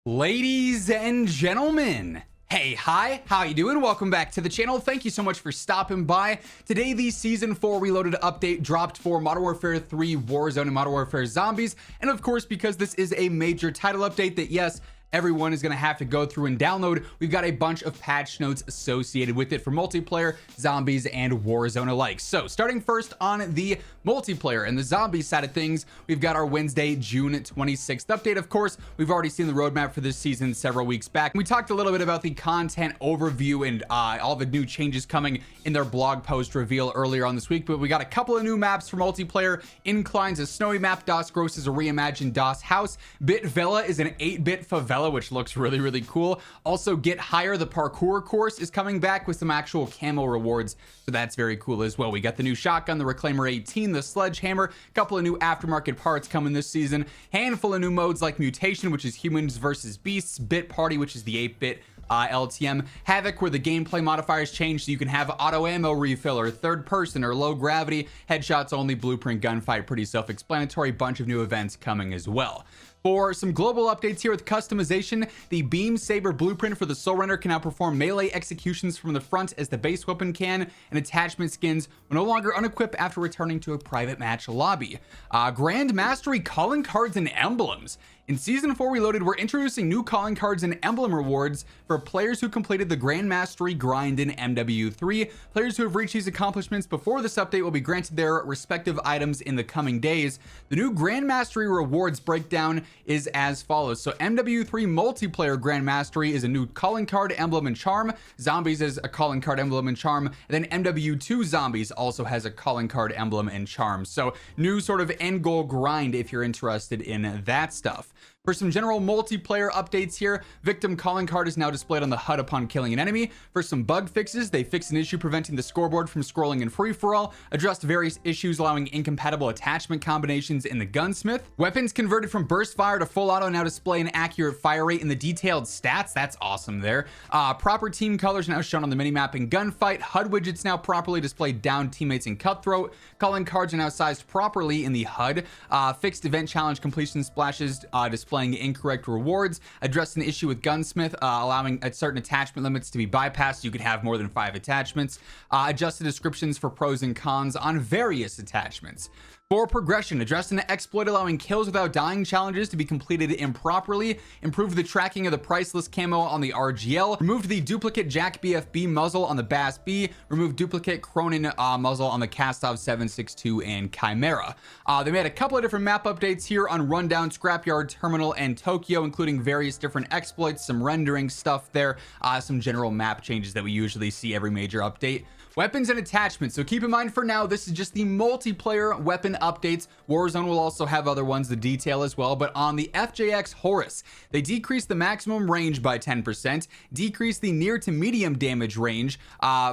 Ladies and gentlemen, hey, hi, how you doing? Welcome back to the channel. Thank you so much for stopping by. Today, the Season 4 Reloaded update dropped for Modern Warfare 3, Warzone, and Modern Warfare Zombies. And of course, because this is a major title update that, yes, everyone is going to have to go through and download, we've got a bunch of patch notes associated with it for multiplayer, zombies, and Warzone alike. So starting first on the multiplayer and the zombie side of things, we've got our Wednesday, June 26th update. Of course, we've already seen the roadmap for this season several weeks back. We talked a little bit about the content overview and all the new changes coming in their blog post reveal earlier on this week, but we got a couple of new maps for multiplayer. Incline's a snowy map, Das Gross is a reimagined Das House, Bit Villa is an 8-bit favela, which looks really cool. Also, Get Higher, the parkour course, is coming back with some actual camo rewards, so that's very cool as well. We got the new shotgun, the Reclaimer 18, the sledgehammer, a couple of new aftermarket parts coming this season, handful of new modes like Mutation, which is humans versus beasts, Bit Party, which is the 8-bit LTM, Havoc, where the gameplay modifiers change so you can have auto ammo refill or third person or low gravity, headshots only, blueprint gunfight, pretty self-explanatory, bunch of new events coming as well. For some global updates here with customization, the Beam Saber blueprint for the Soul Runner can now perform melee executions from the front as the base weapon can, and attachment skins will no longer unequip after returning to a private match lobby. Grand Mastery calling cards and emblems. In Season 4 Reloaded, we're introducing new calling cards and emblem rewards for players who completed the Grand Mastery grind in MW3. Players who have reached these accomplishments before this update will be granted their respective items in the coming days. The new Grand Mastery rewards breakdown is as follows. So MW3 multiplayer Grand Mastery is a new calling card, emblem, and charm. Zombies is a calling card, emblem, and charm. And then MW2 Zombies also has a calling card, emblem, and charm. So new sort of end goal grind if you're interested in that stuff. For some general multiplayer updates here, Victim Calling Card is now displayed on the HUD upon killing an enemy. For some bug fixes, they fixed an issue preventing the scoreboard from scrolling in free-for-all, addressed various issues allowing incompatible attachment combinations in the gunsmith. Weapons converted from burst fire to full auto now display an accurate fire rate in the detailed stats. That's awesome there. Proper team colors now shown on the minimap in gunfight. HUD widgets now properly displayed down teammates in cutthroat. Calling cards are now sized properly in the HUD. Fixed event challenge completion splashes displaying incorrect rewards, addressed an issue with gunsmith allowing certain attachment limits to be bypassed. You could have more than 5 attachments. Adjusted descriptions for pros and cons on various attachments. For progression, addressed an exploit allowing kills without dying challenges to be completed improperly, improved the tracking of the priceless camo on the RGL, removed the duplicate Jack BFB muzzle on the Bass B, removed duplicate Cronin muzzle on the Kastov 762 and Chimera. They made a couple of different map updates here on Rundown, Scrapyard, Terminal, and Tokyo, including various different exploits, some rendering stuff there, some general map changes that we usually see every major update. Weapons and attachments. So keep in mind for now, this is just the multiplayer weapon updates. Warzone will also have other ones to detail as well, but on the FJX Horus, they decreased the maximum range by 10%, decreased the near to medium damage range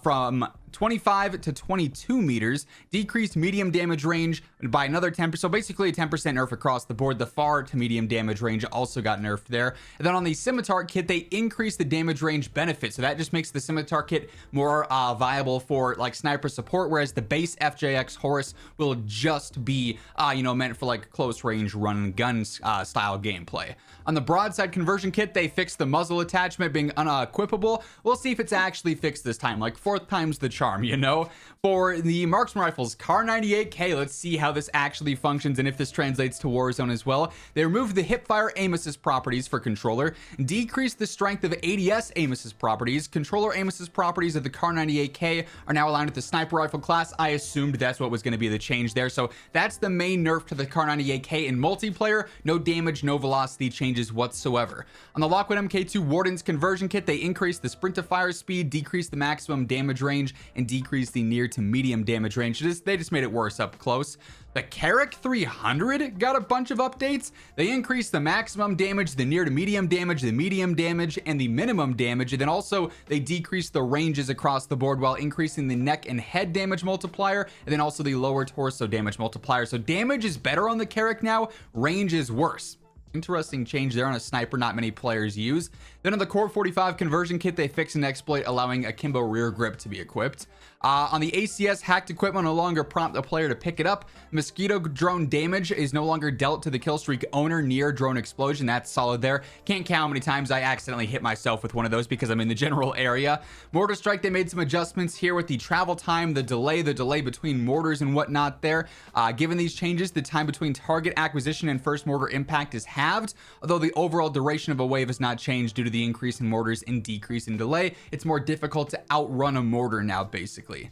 from 25 to 22 meters, decreased medium damage range by another 10%. So basically a 10% nerf across the board. The far to medium damage range also got nerfed there. And then on the Scimitar kit, they increased the damage range benefit. So that just makes the Scimitar kit more viable for like sniper support, whereas the base FJX Horus will just be, meant for like close range run and gun style gameplay. On the broadside conversion kit, they fixed the muzzle attachment being unequipable. We'll see if it's actually fixed this time, like 4th time's the charm, you know. For the marksman rifles, Car 98K, let's see how this actually functions and if this translates to Warzone as well. They removed the hipfire aim assist properties for controller, decreased the strength of ADS aim assist properties. Controller aim assist properties of the Car 98K are now aligned with the sniper rifle class. I assumed that's what was going to be the change there. So that's the main nerf to the Car 98K in multiplayer. No damage, no velocity changes whatsoever. On the Lockwood MK2 Warden's conversion kit, they increased the sprint to fire speed, decreased the maximum damage range, and decreased the near to medium damage range. They just made it worse up close. The Carrick 300 got a bunch of updates. They increased the maximum damage, the near to medium damage, the medium damage, and the minimum damage. And then also they decreased the ranges across the board while increasing the neck and head damage multiplier, and then also the lower torso damage multiplier. So damage is better on the Carrick now, range is worse. Interesting change there on a sniper not many players use. Then on the Core 45 conversion kit, they fixed an exploit allowing akimbo rear grip to be equipped. On the ACS, hacked equipment no longer prompt a player to pick it up. Mosquito drone damage is no longer dealt to the killstreak owner near drone explosion. That's solid there. Can't count how many times I accidentally hit myself with one of those because I'm in the general area. Mortar strike, they made some adjustments here with the travel time, the delay between mortars and whatnot there. Given these changes, the time between target acquisition and first mortar impact is halved, although the overall duration of a wave has not changed due to the increase in mortars and decrease in delay. It's more difficult to outrun a mortar now, basically.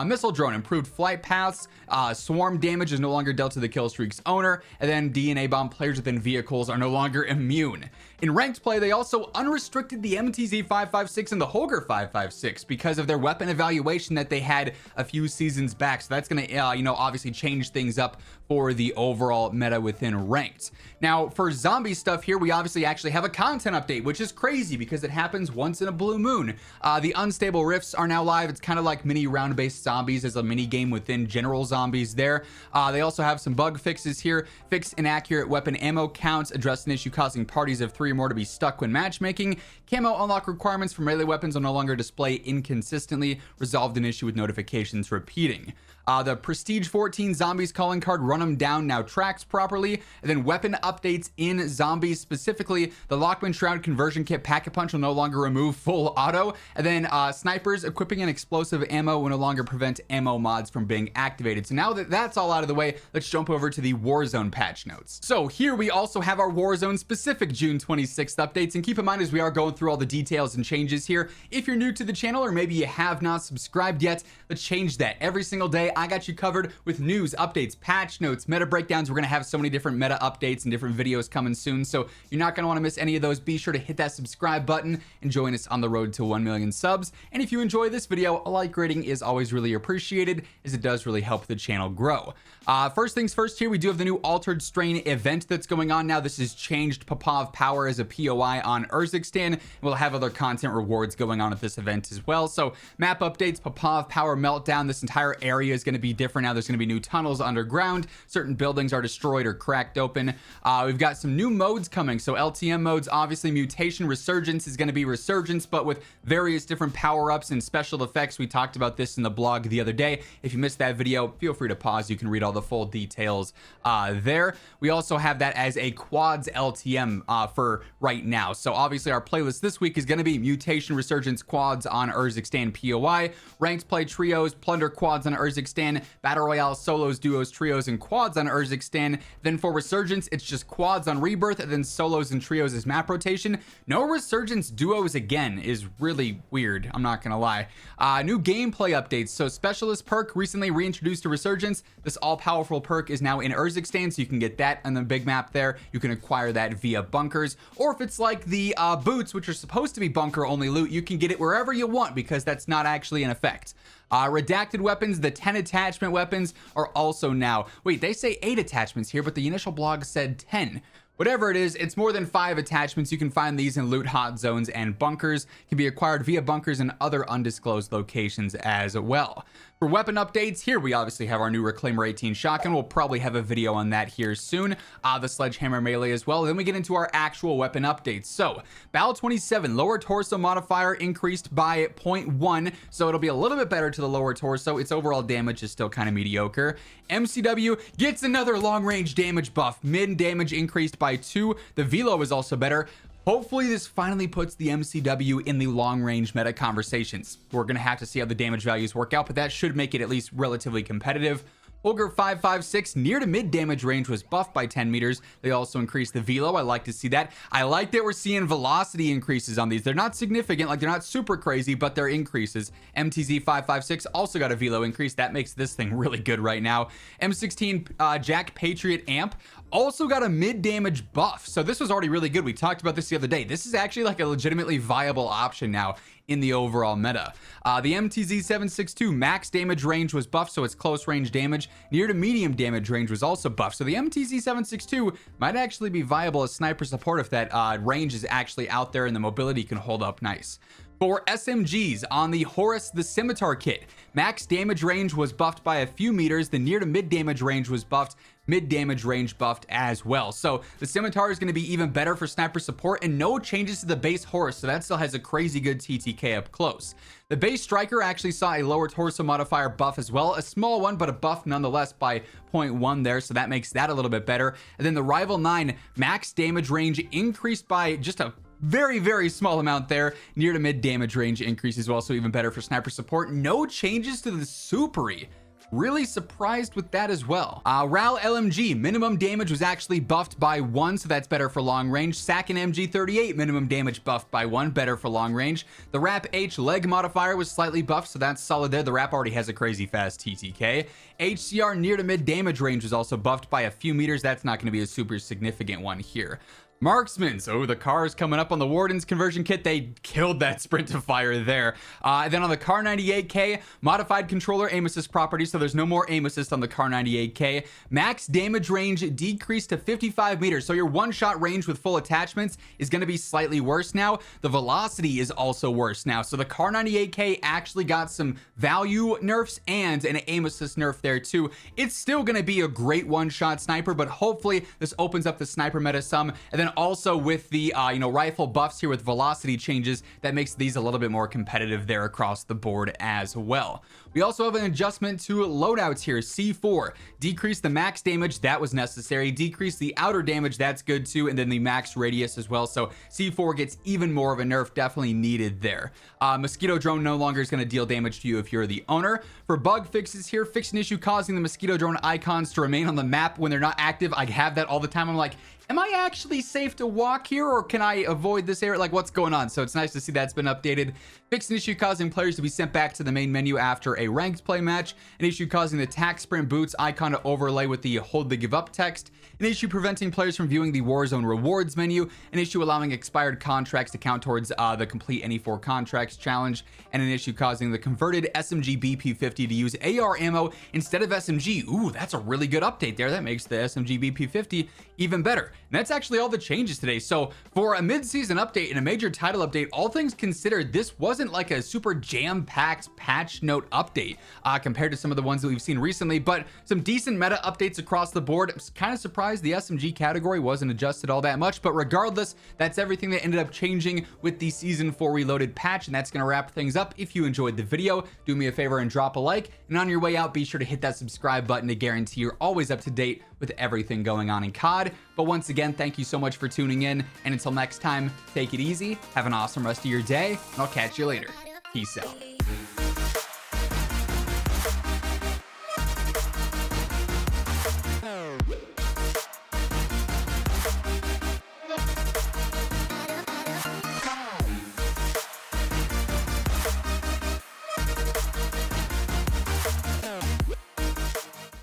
Missile drone, improved flight paths. Swarm damage is no longer dealt to the killstreak's owner, and then DNA bomb players within vehicles are no longer immune. In ranked play, they also unrestricted the MTZ 556 and the Holger 556 because of their weapon evaluation that they had a few seasons back. So that's going to, obviously change things up for the overall meta within ranked. Now, for zombie stuff here, we obviously actually have a content update, which is crazy because it happens once in a blue moon. The unstable rifts are now live. It's kind of like mini round-based zombies as a mini game within general zombies there. They also have some bug fixes here. Fixed inaccurate weapon ammo counts, addressed an issue causing parties of 3 or more to be stuck when matchmaking. Camo unlock requirements for melee weapons will no longer display inconsistently. Resolved an issue with notifications repeating. The Prestige 14 Zombies calling card, run them down, now tracks properly. And then weapon updates in zombies, specifically the Lockman Shroud conversion kit packet punch will no longer remove full auto. And then snipers equipping an explosive ammo will no longer prevent ammo mods from being activated. So now that that's all out of the way, let's jump over to the Warzone patch notes. So here we also have our Warzone specific June 26th updates. And keep in mind as we are going through all the details and changes here, if you're new to the channel or maybe you have not subscribed yet, let's change that. Every single day I got you covered with news, updates, patch notes, meta breakdowns. We're going to have so many different meta updates and different videos coming soon, so you're not going to want to miss any of those. Be sure to hit that subscribe button and join us on the road to 1 million subs. And if you enjoy this video, a like rating is always really appreciated, as it does really help the channel grow. First things first, here we do have the new Altered Strain event that's going on now. This has changed Popov Power as a POI on Urzikstan. We'll have other content rewards going on at this event as well. So map updates, Popov Power Meltdown. This entire area is going to be different now. There's going to be new tunnels underground. Certain buildings are destroyed or cracked open. We've got some new modes coming. So LTM modes, obviously Mutation Resurgence is going to be Resurgence, but with various different power-ups and special effects. We talked about this in the blog the other day. If you missed that video, feel free to pause. You can read all the full details there. We also have that as a quads LTM for right now. So obviously our playlist this week is going to be Mutation Resurgence quads on Urzikstan POI, ranked play trios, plunder quads on Urzikstan, battle royale solos, duos, trios, and quads on Urzikstan. Then for Resurgence, it's just quads on Rebirth, and then solos and trios as map rotation. No Resurgence duos again is really weird, I'm not gonna lie. New gameplay updates. So Specialist perk recently reintroduced to Resurgence. This all-powerful perk is now in Urzikstan, so you can get that on the big map there. You can acquire that via bunkers, or if it's like the boots, which are supposed to be bunker only loot, you can get it wherever you want because that's not actually in effect. Redacted weapons, the 10 attachment weapons are also now, wait, they say 8 attachments here, but the initial blog said 10. Whatever it is, it's more than 5 attachments. You can find these in loot hot zones, and bunkers can be acquired via bunkers and other undisclosed locations as well. For weapon updates, here we obviously have our new Reclaimer 18 shotgun. We'll probably have a video on that here soon. The Sledgehammer melee as well. Then we get into our actual weapon updates. So, Battle 27, lower torso modifier increased by 0.1, so it'll be a little bit better to the lower torso. Its overall damage is still kind of mediocre. MCW gets another long-range damage buff. Mid damage increased by 2. The velo is also better. Hopefully this finally puts the MCW in the long-range meta conversations. We're going to have to see how the damage values work out, but that should make it at least relatively competitive. Holger 556 near to mid damage range was buffed by 10 meters. They also increased the velo. I like to see that. I like that we're seeing velocity increases on these. They're not significant, like they're not super crazy, but they're increases. MTZ 556 also got a velo increase. That makes this thing really good right now. M16 Jack Patriot amp also got a mid damage buff. So this was already really good. We talked about this the other day. This is actually like a legitimately viable option now in the overall meta. The MTZ 762 max damage range was buffed, so its close range damage. Near to medium damage range was also buffed. So the MTZ 762 might actually be viable as sniper support if that range is actually out there and the mobility can hold up nice. For SMGs, on the Horus the Scimitar kit, max damage range was buffed by a few meters. The near to mid damage range was buffed, mid damage range buffed as well. So the Scimitar is going to be even better for sniper support, and no changes to the base Horus, so that still has a crazy good TTK up close. The base Striker actually saw a lower torso modifier buff as well, a small one, but a buff nonetheless by 0.1 there, so that makes that a little bit better. And then the Rival 9 max damage range increased by just a very small amount there. Near to mid damage range increase as well, so even better for sniper support. No changes to the Superi. Really surprised with that as well. RAL LMG minimum damage was actually buffed by 1, so that's better for long range. Sakin MG38 minimum damage buffed by 1, better for long range. The RAP H leg modifier was slightly buffed, so that's solid there. The RAP already has a crazy fast TTK. HCR near to mid damage range was also buffed by a few meters. That's not going to be a super significant one here. Marksmen, so the cars coming up on the Warden's conversion kit, they killed that sprint to fire there. Then on the Car 98K, modified controller aim assist property, so there's no more aim assist on the Car 98K. Max damage range decreased to 55 meters, so your one-shot range with full attachments is going to be slightly worse now. The velocity is also worse now, so the Car 98K actually got some value nerfs and an aim assist nerf there too. It's still going to be a great one-shot sniper, but hopefully this opens up the sniper meta some. And then also with the rifle buffs here with velocity changes, that makes these a little bit more competitive there across the board as well. We also have an adjustment to loadouts here. C4 decrease the max damage, that was necessary. Decrease the outer damage, that's good too, and then the max radius as well. So C4 gets even more of a nerf, definitely needed there. Mosquito drone no longer is going to deal damage to you if you're the owner. For bug fixes here, fix an issue causing the mosquito drone icons to remain on the map when they're not active. I have that all the time. I'm like, am I actually safe to walk here, or can I avoid this area? Like, what's going on? So it's nice to see that's been updated. Fix an issue causing players to be sent back to the main menu after a ranked play match. An issue causing the tack sprint boots icon to overlay with the hold the give up text. An issue preventing players from viewing the Warzone rewards menu. An issue allowing expired contracts to count towards the complete any 4 contracts challenge. And an issue causing the converted SMG BP50 to use AR ammo instead of SMG. Ooh, that's a really good update there. That makes the SMG BP50 even better. And that's actually all the changes today. So for a mid-season update and a major title update, all things considered, this wasn't like a super jam-packed patch note update compared to some of the ones that we've seen recently, but some decent meta updates across the board. I'm kind of surprised the SMG category wasn't adjusted all that much, but regardless, that's everything that ended up changing with the Season 4 Reloaded patch, and that's going to wrap things up. If you enjoyed the video, do me a favor and drop a like, and on your way out, be sure to hit that subscribe button to guarantee you're always up to date with everything going on in COD. But once again, thank you so much for tuning in, and until next time, take it easy, have an awesome rest of your day, and I'll catch you later. Peace out.